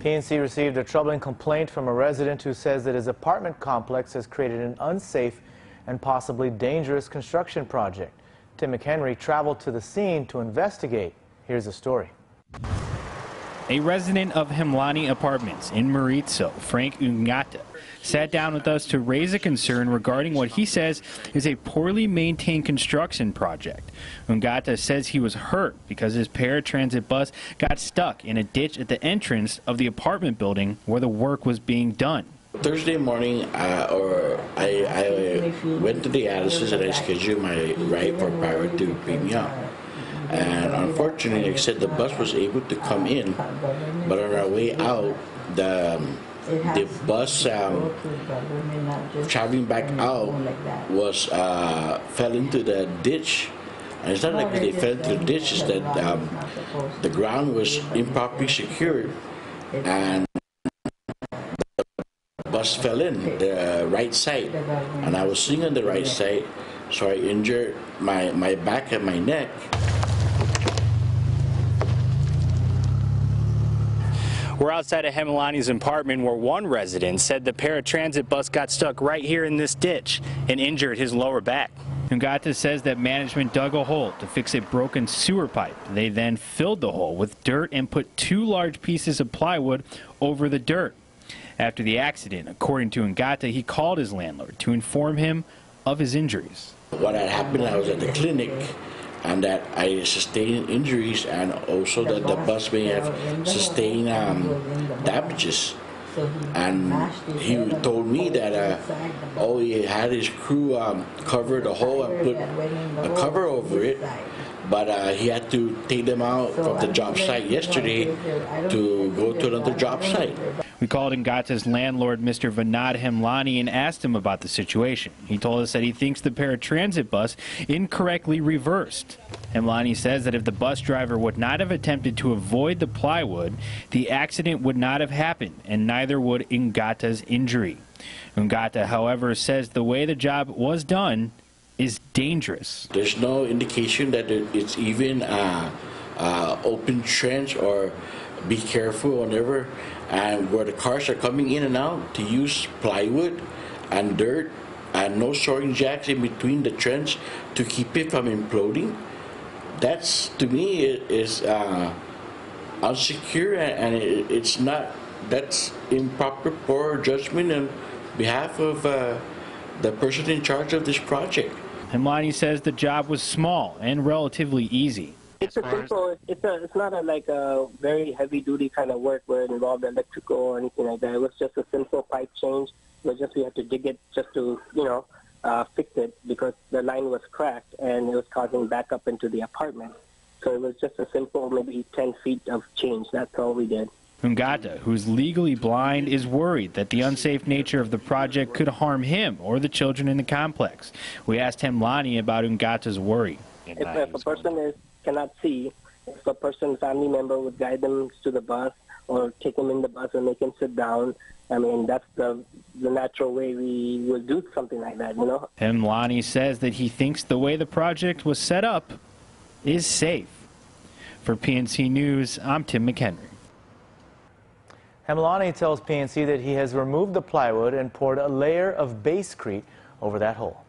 PNC received a troubling complaint from a resident who says that his apartment complex has created an unsafe and possibly dangerous construction project. Tim McHenry traveled to the scene to investigate. Here's the story. A resident of Hemlani Apartments in Maritzo, Frank Ungata, sat down with us to raise a concern regarding what he says is a poorly maintained construction project. Ungata says he was hurt because his paratransit bus got stuck in a ditch at the entrance of the apartment building where the work was being done. Thursday morning, I went to the Addisons and I scheduled my ride for Pirate to pick me up. And unfortunately, like I said, the bus was able to come in, but on our way out, the bus traveling back out was fell into the ditch. And it's not like they fell into the ditch; it's that the ground was improperly secured, and the bus fell in the right side. And I was sitting on the right side, so I injured my back and my neck. We're outside of Hemlani's apartment where one resident said the paratransit bus got stuck right here in this ditch and injured his lower back. Ungata says that management dug a hole to fix a broken sewer pipe. They then filled the hole with dirt and put 2 large pieces of plywood over the dirt. After the accident, according to Ungata, he called his landlord to inform him of his injuries. What had happened, I was at the clinic, and that I sustained injuries, and also that the bus may have sustained damages. And he told me that he had his crew cover the hole and put a cover over it, but he had to take them out from the job site yesterday to go to another job site. We called Ungata's landlord, Mr. Vinod Hemlani, and asked him about the situation. He told us that he thinks the paratransit bus incorrectly reversed. Hemlani says that if the bus driver would not have attempted to avoid the plywood, the accident would not have happened, and neither would Ungata's injury. Ungata, however, says the way the job was done is dangerous. There's no indication that it's even open trench or be careful or whatever. And where the cars are coming in and out, to use plywood and dirt and no soaring jacks in between the trench to keep it from imploding, that's, to me, is unsecure, and it's not, that's improper, poor judgment on behalf of the person in charge of this project. Hemlani says the job was small and relatively easy. It's a simple. It's not a very heavy duty kind of work where it involved electrical or anything like that. It was just a simple pipe change. It was just we had to dig it just to fix it because the line was cracked and it was causing backup into the apartment. So it was just a simple maybe 10 feet of change. That's all we did. Ungata, who's legally blind, is worried that the unsafe nature of the project could harm him or the children in the complex. We asked Hemlani about Ungata's worry. If a person cannot see, if a person's family member would guide them to the bus or take them in the bus and make them sit down, I mean, that's the natural way we would do something like that, you know. Hemlani says that he thinks the way the project was set up is safe. For PNC News, I'm Tim McHenry. Hemlani tells PNC that he has removed the plywood and poured a layer of basscrete over that hole.